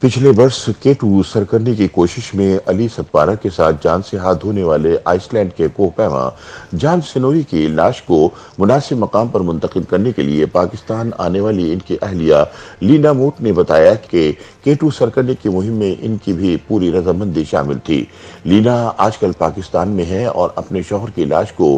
पिछले वर्ष K2 sir करने की कोशिश में अली सतपारा के साथ जान से हाथ धोने वाले आइसलैंड के कोहपैमा जान सिनोरी की लाश को मुनासिब मकाम पर मुंतकिल करने के लिए पाकिस्तान आने वाली इनकी अहलिया लीना मूट ने बताया कि K2 सर करने की मुहिम में इनकी भी पूरी रजामंदी शामिल थी। लीना आजकल पाकिस्तान में है और अपने शौहर की लाश को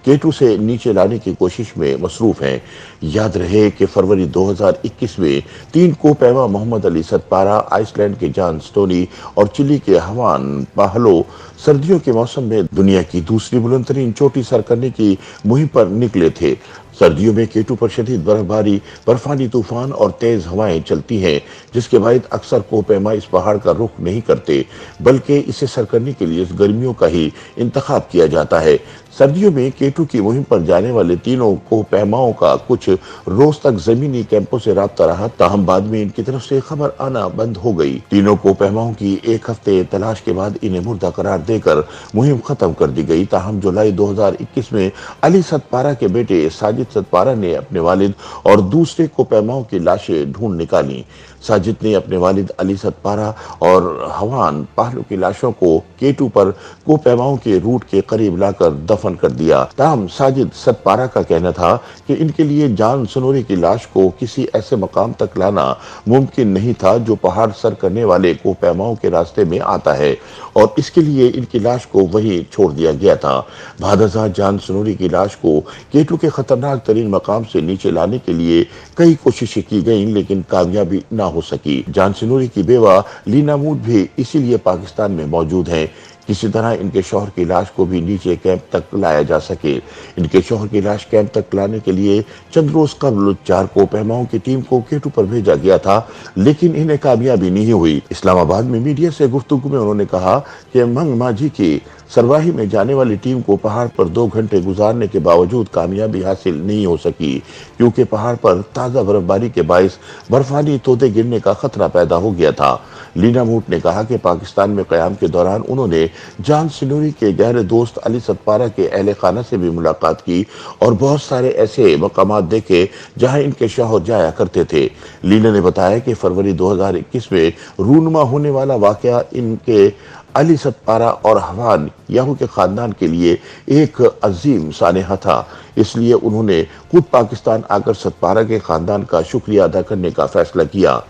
K2 से नीचे लाने की कोशिश में मसरूफ हैं। याद रहे कि फरवरी 2021 में 3 कोहपैमा मोहम्मद अली सतपारा, आइसलैंड के जॉन स्टोनी और चिली के हवान पाहलो सर्दियों के मौसम में दुनिया की दूसरी बुलंदतरीन चोटी सर करने की मुहिम पर निकले थे। सर्दियों में K2 पर शदीद बर्फबारी, बर्फानी तूफान और तेज हवाएं चलती हैं, जिसके बाद अक्सर कोहपैमा इस पहाड़ का रुख नहीं करते, बल्कि इसे सर करने के लिए गर्मियों का ही इंतखाब किया जाता है। सर्दियों में K2 की मुहिम पर जाने वाले तीनों कोहपैमाओं का कुछ रोज तक जमीनी कैंपों से राब्ता रहा, ताहम बाद में इनकी तरफ से खबर आना बंद हो गई। तीनों कोहपैमाओं की एक हफ्ते तलाश के बाद इन्हें मुर्दा करार देकर मुहिम खत्म कर दी गई। ताहम जुलाई 2021 में अली सतपारा के बेटे साजिद सतपारा ने अपने वालिद और दूसरे कोहपैमाओं की लाशें ढूंढ निकाली। साजिद ने अपने वालिद अली सतपारा और हवान पाहलो की लाशों को K2 पर कोहपैमाओं के रूट के करीब लाकर दफन कर दिया। ताहम साजिद सतपारा का कहना था कि इनके लिए जान सिनोरी की लाश को किसी ऐसे मकाम तक लाना मुमकिन नहीं था जो पहाड़ सर करने वाले कोहपैमाओं के रास्ते में आता है, और इसके लिए इनकी लाश को वहीं छोड़ दिया गया था। भादसा जान सिनोरी की लाश को K2 के खतरनाक तरीन मकाम से नीचे लाने के लिए कई कोशिशें की गईं, लेकिन कामयाबी न हो सकी। जान सिनोरी की बेवा लीना मूट भी इसीलिए पाकिस्तान में मौजूद हैं, किसी तरह इनके शौहर की लाश को भी नीचे कैंप तक लाया जा सके। इनके शौहर की लाश कैंप तक लाने के लिए चंद रोज कबल 4 कोहपैमाओं की टीम को K2 पर भेजा गया था, लेकिन इन्हें कामयाबी नहीं हुई। इस्लामाबाद में मीडिया से गुफ्तगू में उन्होंने कहा कि मंग माझी की सरवाही में जाने वाली टीम को पहाड़ पर 2 घंटे गुजारने के बावजूद कामयाबी हासिल नहीं हो सकी, क्योंकि पहाड़ पर ताज़ा बर्फबारी के बायस बर्फानी तोदे गिरने का खतरा पैदा हो गया था। लीना मूट ने कहा कि पाकिस्तान में क़याम के दौरान उन्होंने जान सिनोरी के गहरे दोस्त अली सतपारा के अहले खाना से भी मुलाकात की और बहुत सारे ऐसे मकामात देखे जहां इनके शौहर जाया करते थे। लीना ने बताया कि फरवरी 2021 में रूनुमा होने वाला वाकया इनके अली सतपारा और हवान याहू के खानदान के लिए एक अजीम सानेहा था, इसलिए उन्होंने खुद पाकिस्तान आकर सतपारा के खानदान का शुक्रिया अदा करने का फैसला किया।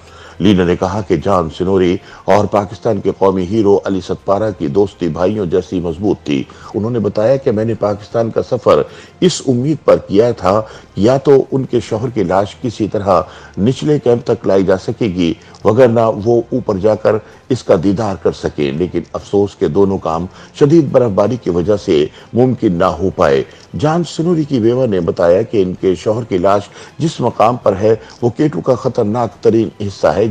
लीना ने कहा कि जान सिनोरी और पाकिस्तान के कौमी हीरो अली सतपारा की दोस्ती भाइयों जैसी मजबूत थी। उन्होंने बताया कि मैंने पाकिस्तान का सफर इस उम्मीद पर किया था या तो उनके शौहर की लाश किसी तरह निचले कैंप तक लाई जा सकेगी, वगरना वो ऊपर जाकर इसका दीदार कर सके, लेकिन अफसोस के दोनों काम शदीद बर्फबारी की वजह से मुमकिन ना हो पाए। जान सिनोरी की बेवा ने बताया कि इनके शौहर की लाश जिस मकाम पर है वो K2 का खतरनाक तरीन हिस्सा है।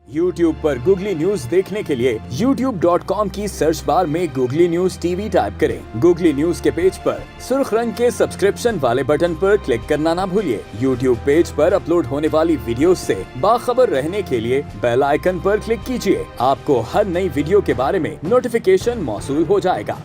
YouTube पर गूगली न्यूज देखने के लिए youtube.com की सर्च बार में गूगली न्यूज टीवी टाइप करें। गूगली न्यूज के पेज पर सुर्ख रंग के सब्सक्रिप्शन वाले बटन पर क्लिक करना ना भूलिए। YouTube पेज पर अपलोड होने वाली वीडियोस से बाखबर रहने के लिए बेल आइकन पर क्लिक कीजिए। आपको हर नई वीडियो के बारे में नोटिफिकेशन मौसूल हो जाएगा।